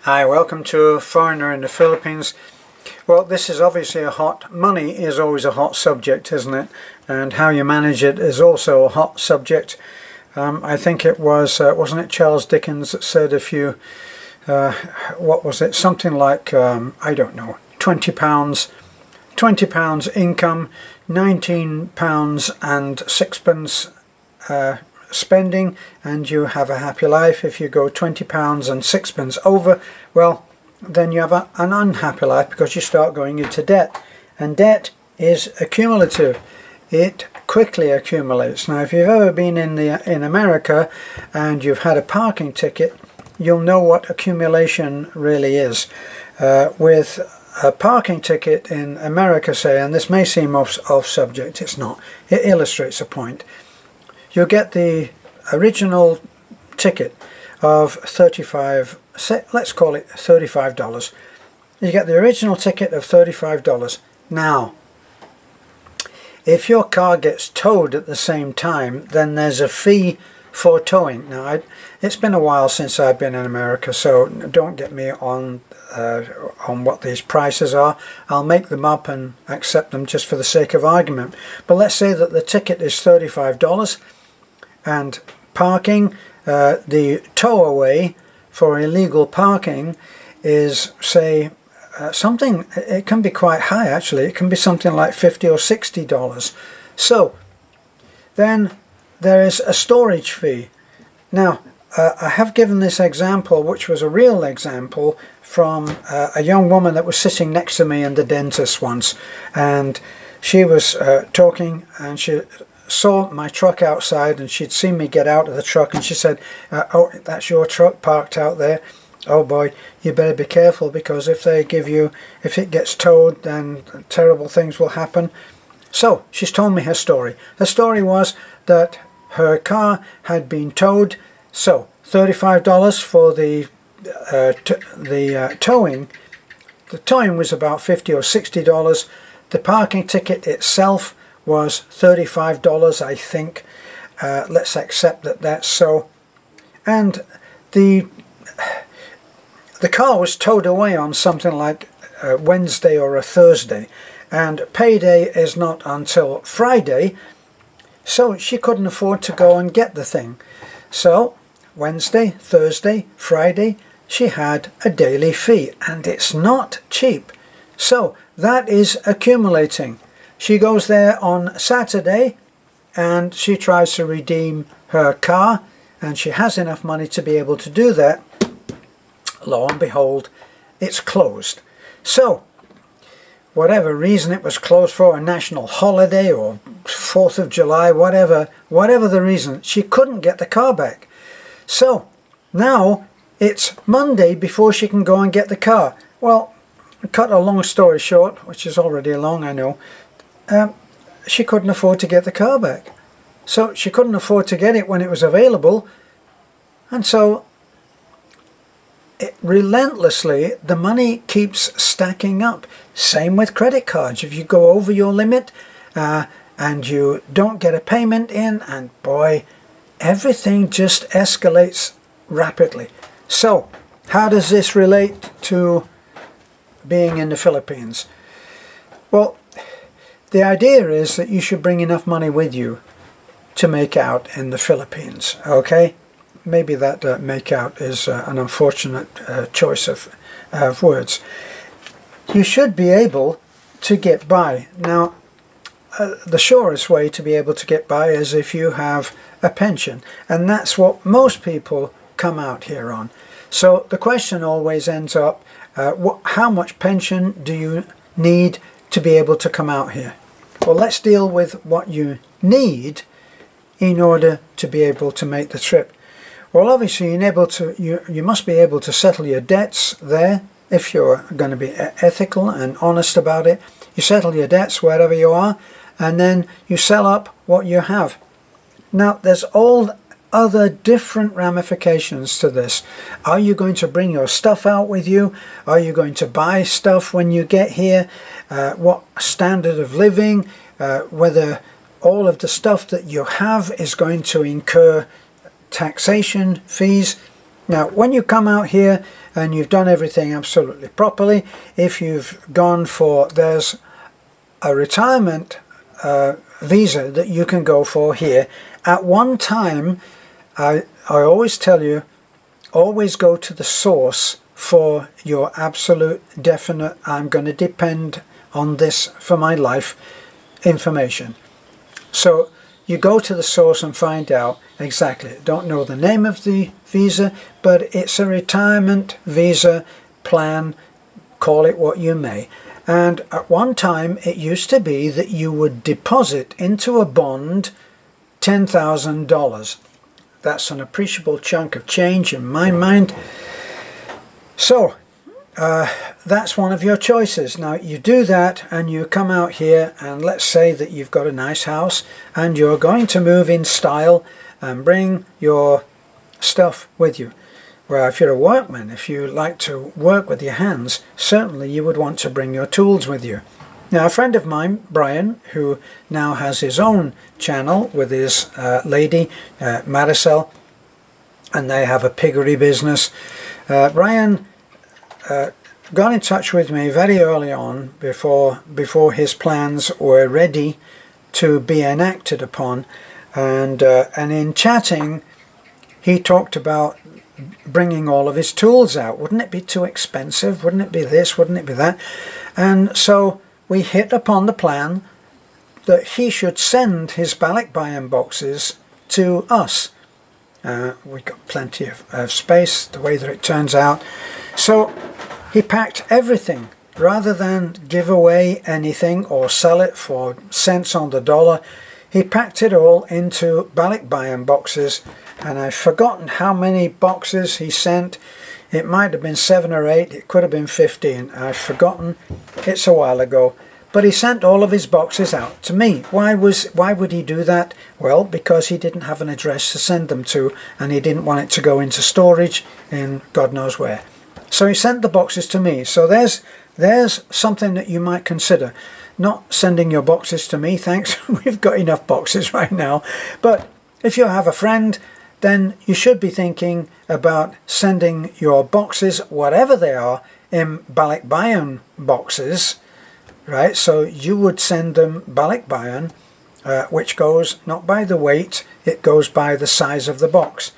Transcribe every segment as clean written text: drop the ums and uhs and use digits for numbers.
Hi, welcome to Foreigner in the Philippines. Well, this is obviously money is always a hot subject, isn't it? And how you manage it is also a hot subject. I think it was, wasn't it Charles Dickens that said if you, what was it, something like, I don't know, £20 income, £19 and sixpence spending, and you have a happy life. If you go £20 and sixpence over, well, then you have an unhappy life because you start going into debt, and debt is accumulative. It quickly accumulates. Now, if you've ever been in America and you've had a parking ticket, you'll know what accumulation really is. With a parking ticket in America, say, and this may seem off subject, it's not. It illustrates a point. You'll get the original ticket of let's call it $35. You get the original ticket of $35. Now, if your car gets towed at the same time, then there's a fee for towing. Now, it's been a while since I've been in America, so don't get me on what these prices are. I'll make them up and accept them just for the sake of argument. But let's say that the ticket is $35, and parking, the tow away for illegal parking is, say, something, it can be quite high actually. It can be something like $50 or $60. So then there is a storage fee. Now, I have given this example, which was a real example, from a young woman that was sitting next to me in the dentist once, and she was talking, and she saw my truck outside, and she'd seen me get out of the truck, and she said, oh, that's your truck parked out there. Oh boy, you better be careful, because if it gets towed, then terrible things will happen. So she's told me her story. Her story was that her car had been towed, so $35 for the towing. The towing was about $50 or $60. The parking ticket itself was $35, I think. Let's accept that that's so. And the car was towed away on something like a Wednesday or a Thursday, and payday is not until Friday, so she couldn't afford to go and get the thing. So Wednesday, Thursday, Friday, she had a daily fee, and it's not cheap. So that is accumulating. She goes there on Saturday and she tries to redeem her car, and she has enough money to be able to do that. Lo and behold, it's closed. So, whatever reason it was closed for, a national holiday or 4th of July, whatever the reason, she couldn't get the car back. So, now it's Monday before she can go and get the car. Well, cut a long story short, which is already long, I know, she couldn't afford to get the car back. So she couldn't afford to get it when it was available, and so relentlessly the money keeps stacking up. Same with credit cards. If you go over your limit and you don't get a payment in, and boy, everything just escalates rapidly. So how does this relate to being in the Philippines? Well, the idea is that you should bring enough money with you to make out in the Philippines, okay? Maybe that make out is an unfortunate choice of words. You should be able to get by. Now, the surest way to be able to get by is if you have a pension, and that's what most people come out here on. So the question always ends up, how much pension do you need to be able to come out here? Well, let's deal with what you need in order to be able to make the trip. Well, obviously you must be able to settle your debts there. If you're going to be ethical and honest about it, you settle your debts wherever you are, and then you sell up what you have. Now, there's all other different ramifications to this. Are you going to bring your stuff out with you? Are you going to buy stuff when you get here? What standard of living? Whether all of the stuff that you have is going to incur taxation fees. Now, when you come out here and you've done everything absolutely properly, if you've gone for, there's a retirement visa that you can go for here. At one time, I always tell you, always go to the source for your absolute definite, I'm going to depend on this for my life information. So you go to the source and find out exactly. Don't know the name of the visa, but it's a retirement visa plan, call it what you may. And at one time it used to be that you would deposit into a bond $10,000. That's an appreciable chunk of change in my mind. So that's one of your choices. Now you do that and you come out here, and let's say that you've got a nice house and you're going to move in style and bring your stuff with you. Well, if you're a workman, if you like to work with your hands, certainly you would want to bring your tools with you. Now, a friend of mine, Brian, who now has his own channel with his lady, Marisol, and they have a piggery business. Brian got in touch with me very early on, before his plans were ready to be enacted upon, and in chatting, he talked about bringing all of his tools out. Wouldn't it be too expensive? Wouldn't it be this? Wouldn't it be that? And so we hit upon the plan that he should send his Balikbayan boxes to us. We got plenty of space, the way that it turns out. So he packed everything. Rather than give away anything or sell it for cents on the dollar, he packed it all into Balikbayan boxes, and I've forgotten how many boxes he sent. It might have been 7 or 8, it could have been 15. I've forgotten, it's a while ago. But he sent all of his boxes out to me. Why would he do that? Well, because he didn't have an address to send them to, and he didn't want it to go into storage in God knows where. So he sent the boxes to me. So there's something that you might consider. Not sending your boxes to me, thanks. We've got enough boxes right now. But if you have a friend, then you should be thinking about sending your boxes, whatever they are, in Balikbayan boxes, right? So you would send them Balikbayan, which goes not by the weight, it goes by the size of the box.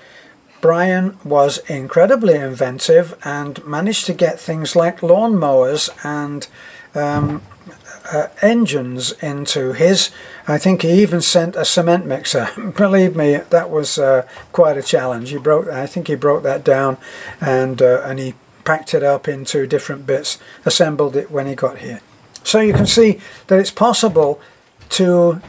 Brian was incredibly inventive and managed to get things like lawnmowers and engines into his. I think he even sent a cement mixer. Believe me, that was quite a challenge. I think he broke that down, and he packed it up into different bits, assembled it when he got here. So you can see that it's possible to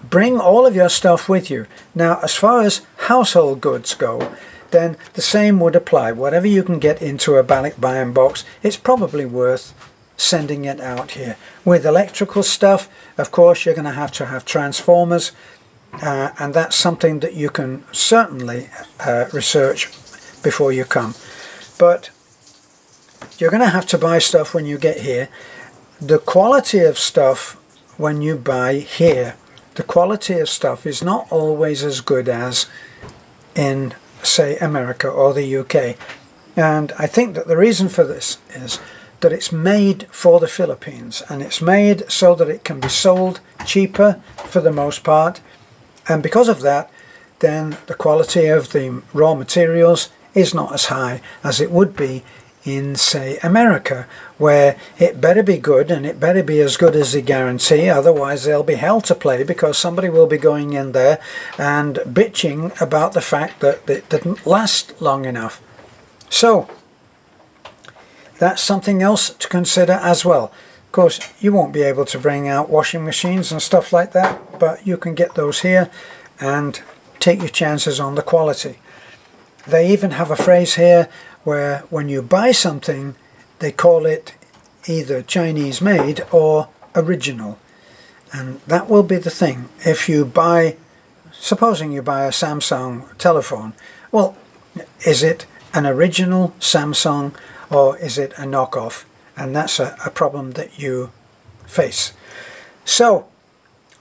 bring all of your stuff with you. Now, as far as household goods go, then the same would apply. Whatever you can get into a Balikbayan box, it's probably worth sending it out here. With electrical stuff, of course, you're going to have transformers, and that's something that you can certainly research before you come. But you're going to have to buy stuff when you get here. The quality of stuff when you buy here, the quality of stuff is not always as good as in, say, America or the UK. And I think that the reason for this is that it's made for the Philippines, and it's made so that it can be sold cheaper for the most part, and because of that, then the quality of the raw materials is not as high as it would be in, say, America, where it better be good, and it better be as good as they guarantee, otherwise there'll be hell to play, because somebody will be going in there and bitching about the fact that it didn't last long enough. So that's something else to consider as well. Of course, you won't be able to bring out washing machines and stuff like that, but you can get those here and take your chances on the quality. They even have a phrase here where when you buy something, they call it either Chinese made or original. And that will be the thing. If you buy, supposing you buy a Samsung telephone, well, is it an original Samsung or is it a knockoff? And that's a problem that you face. So,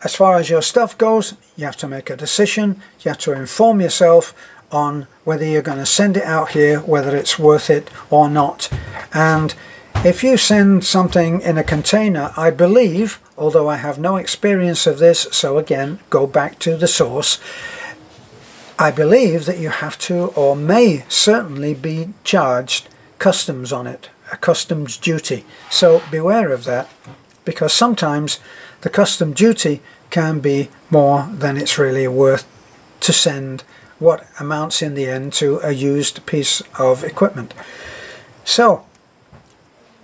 as far as your stuff goes, you have to make a decision. You have to inform yourself on whether you're going to send it out here, whether it's worth it or not. And if you send something in a container, I believe, although I have no experience of this, so again, go back to the source, I believe that you have to, or may certainly be charged customs on it, a customs duty. So beware of that, because sometimes the custom duty can be more than it's really worth to send what amounts in the end to a used piece of equipment. So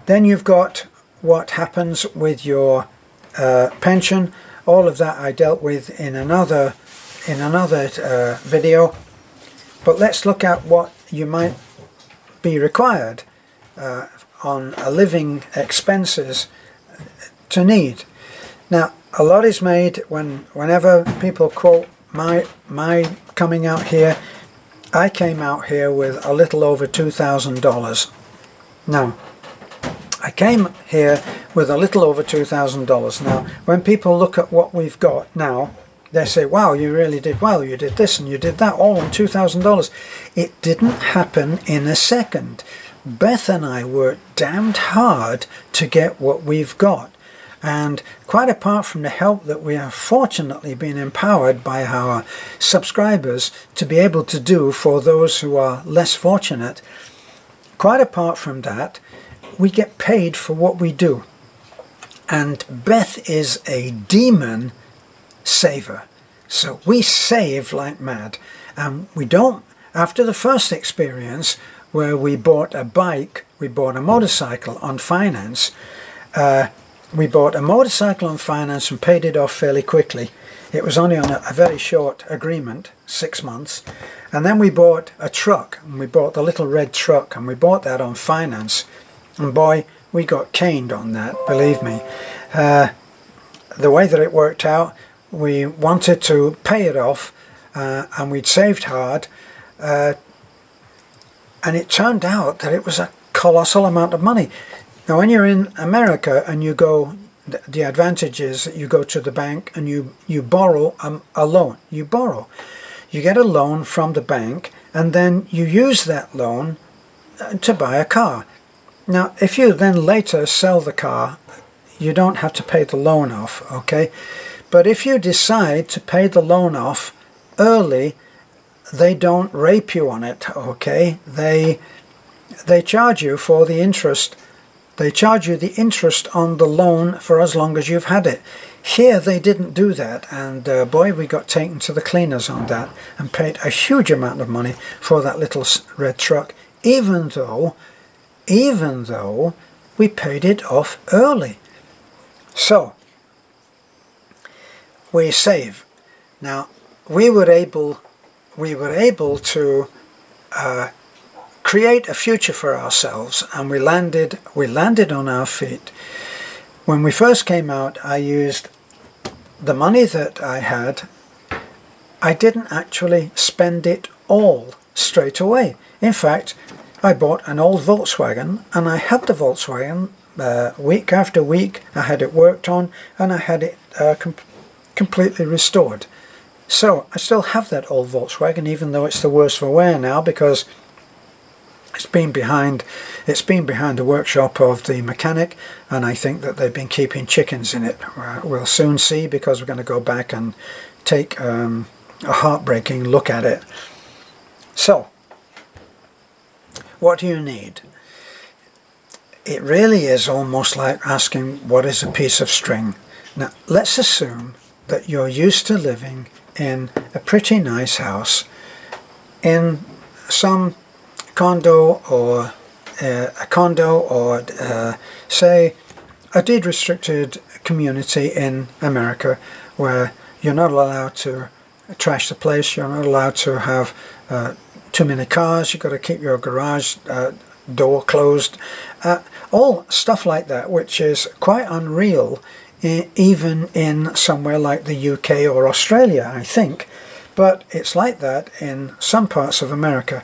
then you've got what happens with your pension. All of that I dealt with in another video, but let's look at what you might be required on a living expenses to need. Now, a lot is made whenever people quote my coming out here. I came out here with a little over $2,000. Now, I came here with a little over $2,000. Now, when people look at what we've got now, they say, wow, you really did well, you did this and you did that, all on $2,000. It didn't happen in a second. Beth and I worked damned hard to get what we've got. And quite apart from the help that we have fortunately been empowered by our subscribers to be able to do for those who are less fortunate, quite apart from that, we get paid for what we do. And Beth is a demon saver. So we save like mad. And we don't, after the first experience where we bought a bike, we bought a motorcycle on finance, we bought a motorcycle on finance and paid it off fairly quickly. It was only on a very short agreement, 6 months. And then we bought a truck, and we bought the little red truck, and we bought that on finance. And boy, we got caned on that, believe me. The way that it worked out, we wanted to pay it off, and we'd saved hard. And it turned out that it was a colossal amount of money. Now, when you're in America and you go, the advantage is that you go to the bank and you borrow a loan. You borrow. You get a loan from the bank, and then you use that loan to buy a car. Now, if you then later sell the car, you don't have to pay the loan off, okay? But if you decide to pay the loan off early, they don't rape you on it, okay? They charge you for the interest. They charge you the interest on the loan for as long as you've had it. Here they didn't do that, and boy, we got taken to the cleaners on that and paid a huge amount of money for that little red truck, even though we paid it off early. So we save. Now, we were able to create a future for ourselves, and we landed on our feet. When we first came out, I used the money that I had. I didn't actually spend it all straight away. In fact, I bought an old Volkswagen, and I had the Volkswagen week after week. I had it worked on, and I had it completely restored. So I still have that old Volkswagen, even though it's the worse for wear now, because it's been behind the workshop of the mechanic, and I think that they've been keeping chickens in it. We'll soon see, because we're going to go back and take a heartbreaking look at it. So, what do you need? It really is almost like asking, what is a piece of string? Now, let's assume that you're used to living in a pretty nice house in some condo or say a deed restricted community in America, where you're not allowed to trash the place, you're not allowed to have too many cars, you've got to keep your garage door closed, all stuff like that, which is quite unreal even in somewhere like the UK or Australia, I think. But it's like that in some parts of America.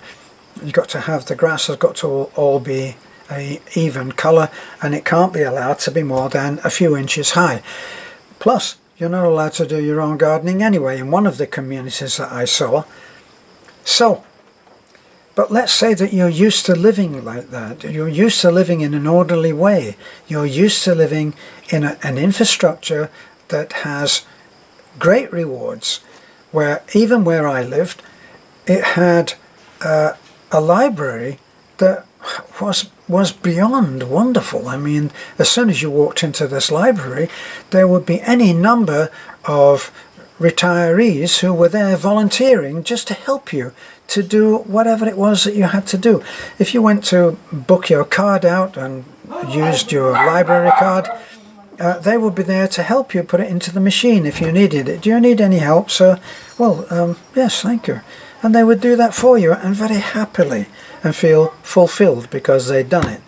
You've got to have, the grass has got to all be a even colour, and it can't be allowed to be more than a few inches high. Plus, you're not allowed to do your own gardening anyway in one of the communities that I saw. So, But let's say that you're used to living like that. You're used to living in an orderly way. You're used to living in an infrastructure that has great rewards. Where even where I lived, it had a library that was beyond wonderful. I mean, as soon as you walked into this library, there would be any number of retirees who were there volunteering just to help you to do whatever it was that you had to do. If you went to book your card out and used your library card, they would be there to help you put it into the machine if you needed it. Do you need any help, sir? Well, yes, thank you. And they would do that for you, and very happily, and feel fulfilled because they'd done it.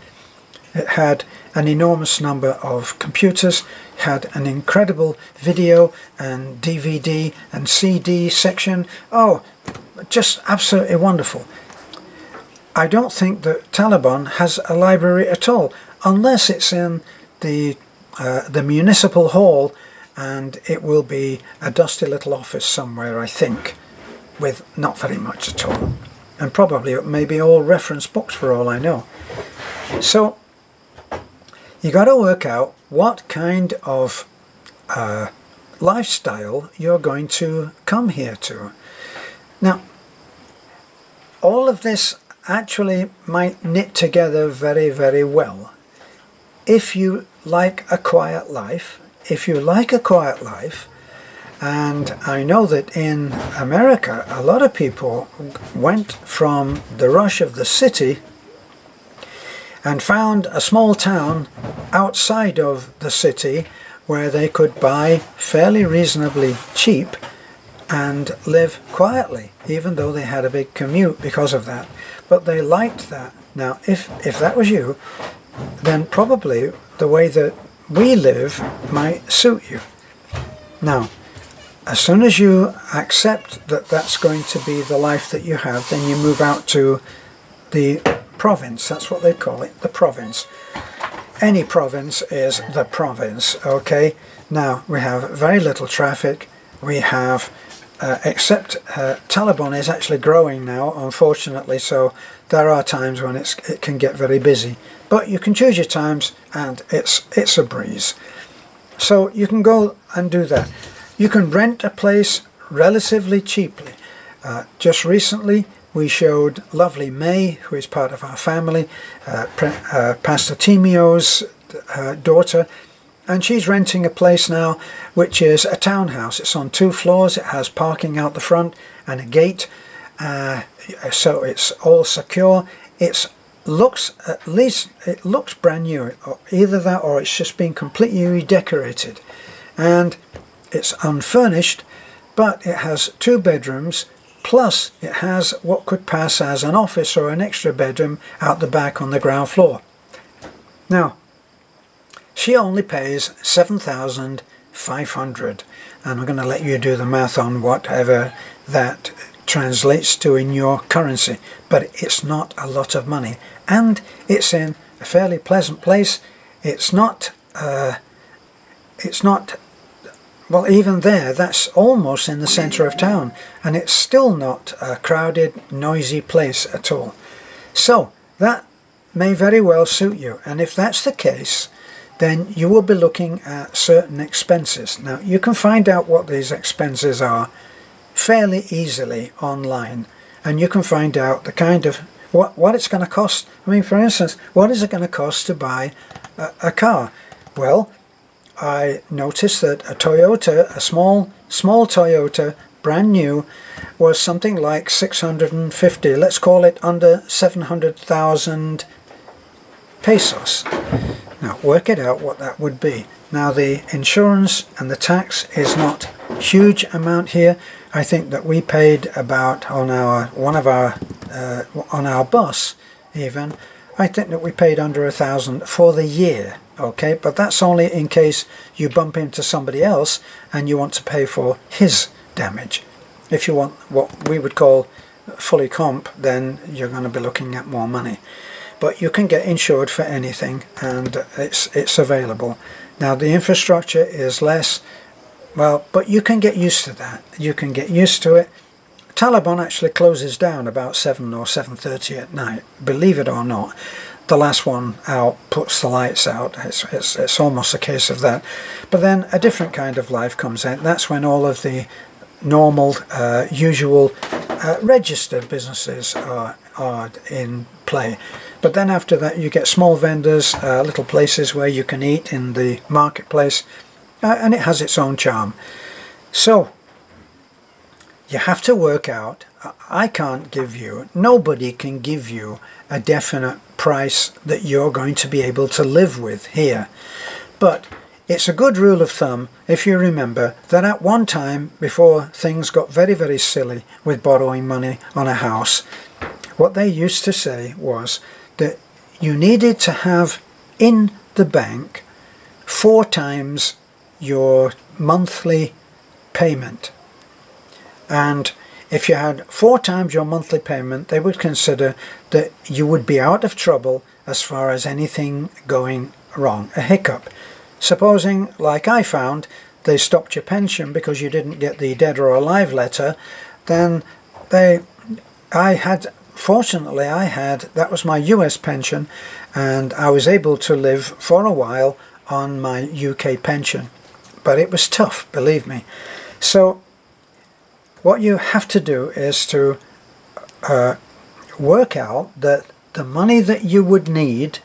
It had an enormous number of computers, had an incredible video and DVD and CD section. Oh, just absolutely wonderful. I don't think that Taliban has a library at all, unless it's in the municipal hall, and it will be a dusty little office somewhere, I think, with not very much at all. And probably it may be all reference books for all I know. So you got to work out what kind of lifestyle you're going to come here to. Now, all of this actually might knit together very, very well. If you like a quiet life, and I know that in America, a lot of people went from the rush of the city and found a small town outside of the city where they could buy fairly reasonably cheap and live quietly, even though they had a big commute because of that. But they liked that. Now, if that was you, then probably the way that we live might suit you. Now, as soon as you accept that that's going to be the life that you have, then you move out to the province. That's what they call it, the province. Any province is the province, okay? Now, we have very little traffic. We have, except Taliban is actually growing now, unfortunately, so there are times when it can get very busy. But you can choose your times, and it's a breeze. So you can go and do that. You can rent a place relatively cheaply. Just recently, we showed lovely May, who is part of our family, Pastor Timio's daughter, and she's renting a place now, which is a townhouse. It's on 2 floors. It has parking out the front and a gate, so it's all secure. It looks brand new, either that or it's just been completely redecorated, and it's unfurnished, but it has 2 bedrooms, plus it has what could pass as an office or an extra bedroom out the back on the ground floor. Now, she only pays $7,500, and I'm going to let you do the math on whatever that translates to in your currency, but it's not a lot of money, and it's in a fairly pleasant place. It's not well, even there, that's almost in the centre of town, and it's still not a crowded, noisy place at all. So that may very well suit you, and if that's the case, then you will be looking at certain expenses. Now, you can find out what these expenses are fairly easily online, and you can find out the kind of what it's going to cost. I mean, for instance, what is it going to cost to buy a car? Well, I noticed that a Toyota, a small Toyota, brand new, was something like 650, let's call it under 700,000 pesos. Now work it out what that would be. Now the insurance and the tax is not a huge amount here. I think that we paid about on our bus even, I think that we paid under 1,000 for the year. Okay, but that's only in case you bump into somebody else and you want to pay for his damage. If you want what we would call fully comp, then you're going to be looking at more money. But you can get insured for anything, and it's available. Now the infrastructure is less, well, but you can get used to that. You can get used to it. Taliban actually closes down about 7 or 7:30 at night, believe it or not. The last one out puts the lights out. It's almost a case of that. But then a different kind of life comes in. That's when all of the normal, usual, registered businesses are in play. But then after that you get small vendors, little places where you can eat in the marketplace, and it has its own charm. So you have to work out. I can't give you, nobody can give you a definite price that you're going to be able to live with here. But it's a good rule of thumb, if you remember, that at one time, before things got very, very silly with borrowing money on a house, what they used to say was that you needed to have in the bank 4 times your monthly payment. And if you had 4 times your monthly payment, they would consider that you would be out of trouble as far as anything going wrong, a hiccup. Supposing, like I found, they stopped your pension because you didn't get the dead or alive letter, then fortunately I had, that was my US pension, and I was able to live for a while on my UK pension. But it was tough, believe me. So what you have to do is to work out that the money that you would need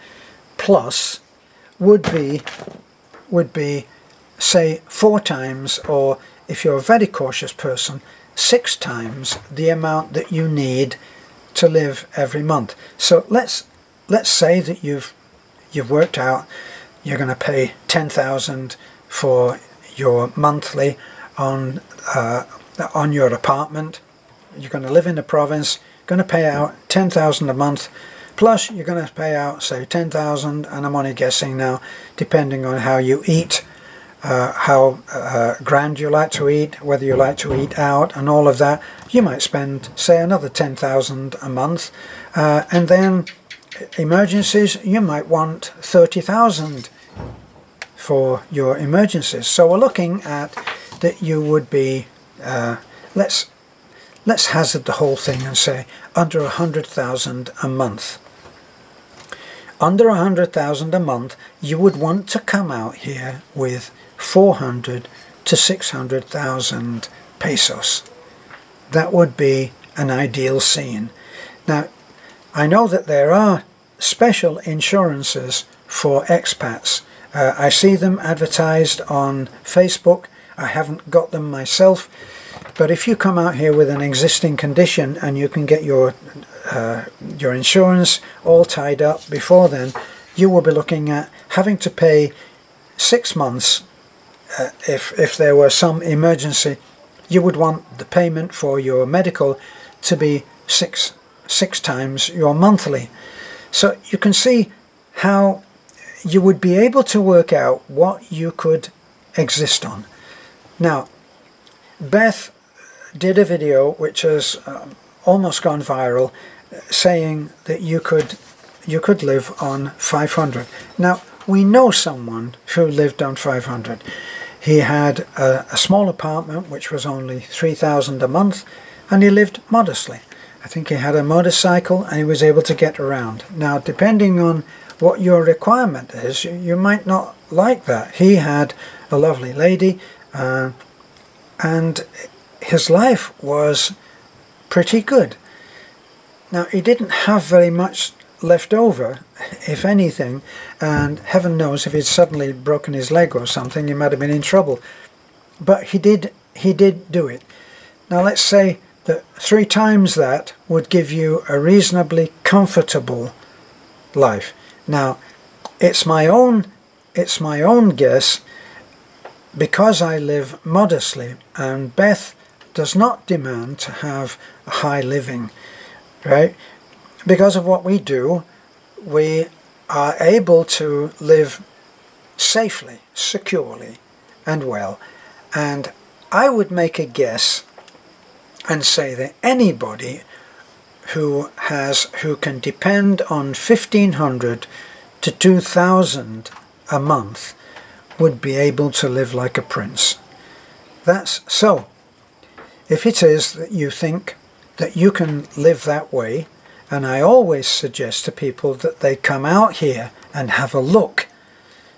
plus would be say 4 times, or if you're a very cautious person, 6 times the amount that you need to live every month. So let's say that you've worked out you're going to pay 10,000 for your monthly on your apartment. You're going to live in the province, going to pay out 10,000 a month, plus you're going to pay out, say, 10,000, and I'm only guessing now, depending on how you eat, how grand you like to eat, whether you like to eat out and all of that, you might spend, say, another 10,000 a month, and then emergencies, you might want 30,000 for your emergencies. So we're looking at that you would be, let's hazard the whole thing and say under 100,000 a month. Under 100,000 a month, you would want to come out here with 400 to 600,000 pesos. That would be an ideal scene. Now, I know that there are special insurances for expats. I see them advertised on Facebook. I haven't got them myself, but if you come out here with an existing condition and you can get your insurance all tied up before then, you will be looking at having to pay 6 months. If there were some emergency, you would want the payment for your medical to be six times your monthly. So you can see how you would be able to work out what you could exist on. Now, Beth did a video which has almost gone viral, saying that you could live on 500. Now, we know someone who lived on 500. He had a small apartment which was only 3,000 a month, and he lived modestly. I think he had a motorcycle and he was able to get around. Now, depending on what your requirement is, you might not like that. He had a lovely lady, and his life was pretty good. Now, he didn't have very much left over, if anything, and heaven knows if he'd suddenly broken his leg or something, he might have been in trouble. But he did do it. Now, let's say that 3 times that would give you a reasonably comfortable life. Now, it's my own guess, because I live modestly, and Beth does not demand to have a high living, right? Because of what we do, we are able to live safely, securely, and well. And I would make a guess and say that anybody who can depend on 1,500 to 2,000 a month would be able to live like a prince. That's so. If it is that you think that you can live that way, and I always suggest to people that they come out here and have a look.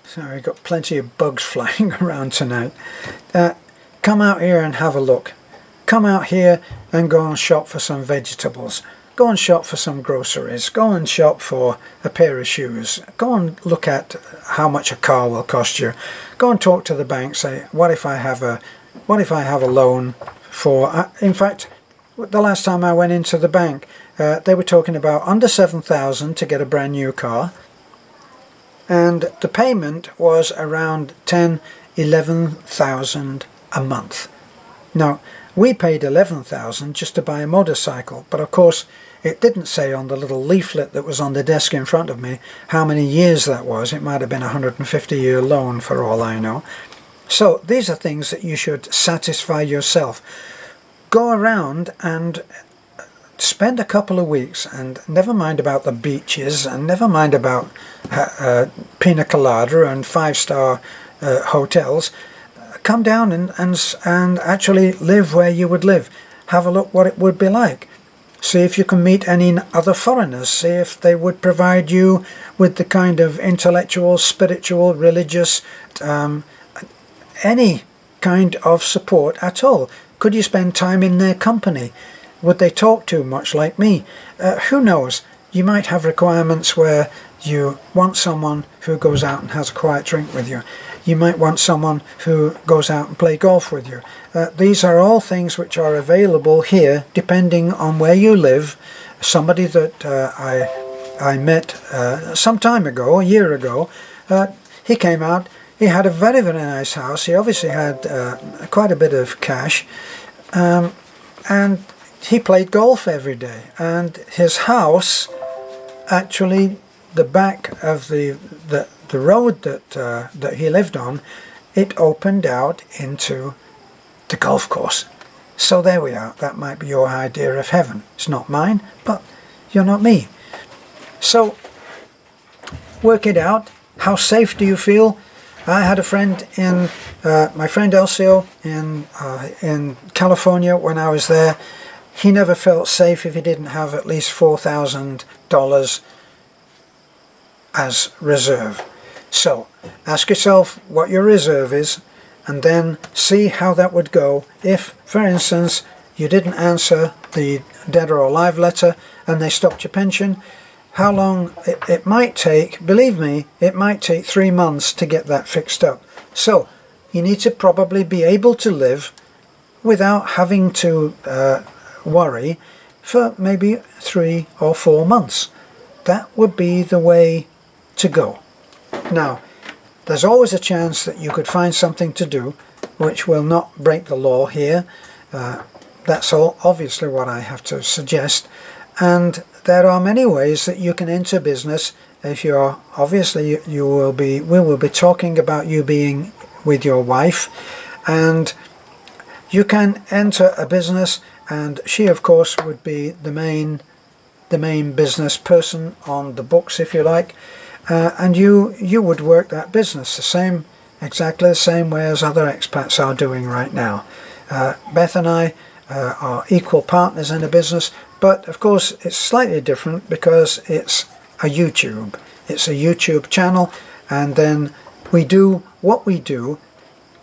So we've got plenty of bugs flying around tonight. Come out here and have a look. Come out here and go and shop for some vegetables. Go and shop for some groceries. Go and shop for a pair of shoes. Go and look at how much a car will cost you. Go and talk to the bank. Say, what if I have a loan for? In fact, the last time I went into the bank, they were talking about under $7,000 to get a brand new car, and the payment was around $11,000 a month. Now, we paid $11,000 just to buy a motorcycle, but of course it didn't say on the little leaflet that was on the desk in front of me how many years that was. It might have been a 150-year loan for all I know. So these are things that you should satisfy yourself. Go around and spend a couple of weeks, and never mind about the beaches, and never mind about pina colada and 5-star hotels. Come down and actually live where you would live. Have a look what it would be like. See if you can meet any other foreigners. See if they would provide you with the kind of intellectual, spiritual, religious, any kind of support at all. Could you spend time in their company? Would they talk too much like me? Who knows? You might have requirements where you want someone who goes out and has a quiet drink with you. You might want someone who goes out and play golf with you. These are all things which are available here depending on where you live. Somebody that I met some time ago, a year ago, he came out. He had a very, very nice house. He obviously had quite a bit of cash, and he played golf every day. And his house, actually, the back of the road that he lived on, it opened out into the golf course. So there we are. That might be your idea of heaven. It's not mine, but you're not me. So work it out. How safe do you feel? I had a friend in my friend Elcio in California when I was there. He never felt safe if he didn't have at least $4,000 as reserve. So ask yourself what your reserve is, and then see how that would go if, for instance, you didn't answer the dead or alive letter and they stopped your pension. How long it might take, believe me, it might take 3 months to get that fixed up. So you need to probably be able to live without having to worry for maybe 3 or 4 months. That would be the way to go. Now, there's always a chance that you could find something to do which will not break the law here. That's all obviously what I have to suggest. And there are many ways that you can enter business. If you're obviously we will be talking about you being with your wife, and you can enter a business, and she of course would be the main business person on the books, if you like, and you would work that business exactly the same way as other expats are doing right now. Beth and I are equal partners in a business, but of course it's slightly different because it's a YouTube channel, and then we do what we do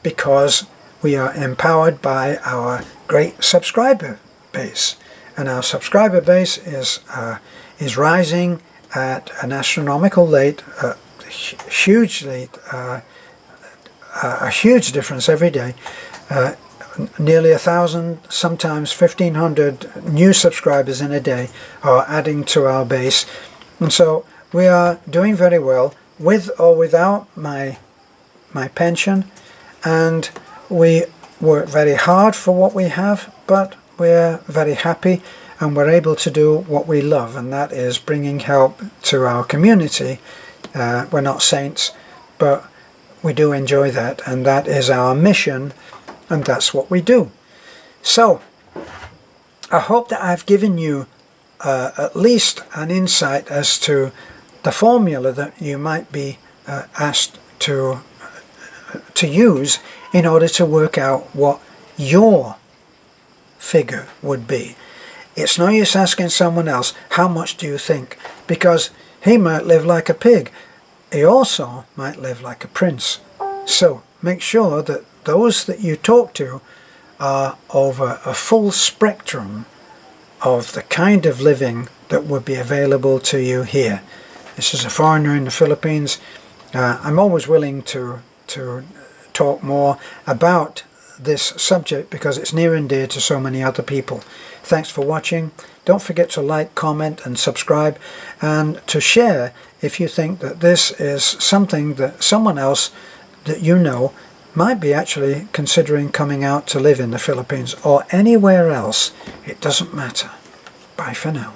because we are empowered by our great subscriber base, and our subscriber base is rising at an astronomical rate, a huge difference every day. Nearly 1,000, sometimes 1,500 new subscribers in a day are adding to our base, and so we are doing very well with or without my pension, and we work very hard for what we have, but we're very happy and we're able to do what we love, and that is bringing help to our community. We're not saints, but we do enjoy that, and that is our mission, and that's what we do. So I hope that I've given you at least an insight as to the formula that you might be asked to use in order to work out what your figure would be. it's no use asking someone else, how much do you think? Because he might live like a pig. He also might live like a prince. So make sure that those that you talk to are over a full spectrum of the kind of living that would be available to you here. This is a foreigner in the Philippines. I'm always willing to talk more about this subject because it's near and dear to so many other people. Thanks for watching. Don't forget to like, comment and subscribe, and to share if you think that this is something that someone else that you know might be actually considering coming out to live in the Philippines or anywhere else. It doesn't matter. Bye for now.